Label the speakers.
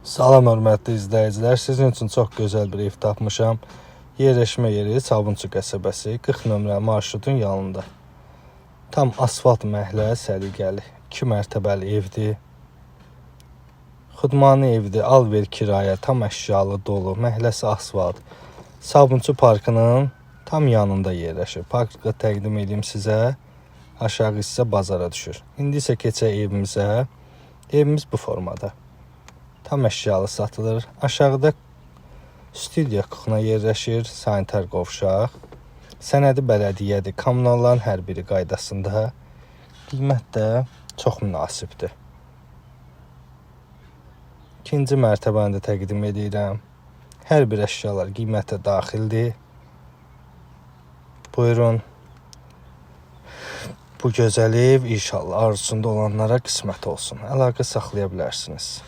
Speaker 1: Salam hörmətli izləyicilər, sizin üçün çox gözəl bir ev tapmışam. Yerləşmə yeri Sabunçu qəsəbəsi, 40 nömrə marşrutun yanında. Tam asfalt məhəllə, səliqəli, 2 mərtəbəli evdir. Xudmani evdir, al-ver kirayə, tam əşyalı dolu, məhəlləsi asfalt. Sabunçu parkının tam yanında yerləşir. Parkı təqdim edeyim sizə. Aşağı hissə bazara düşür. İndi isə keçək evimizə. Evimiz bu formada. Tam əşyalı satılır. Aşağıda studiya kuxna yerləşir, sanitar qovşaq. Sənədi bələdiyyədir. Kommunalların hər biri qaydasında. Qiymət də çox münasibdir. İkinci mərtəbəni də təqdim edirəm. Hər bir əşyalar qiymətə daxildir. Buyurun. Bu gözəl ev inşallah arzusunda olanlara qismət olsun. Əlaqə saxlaya bilərsiniz.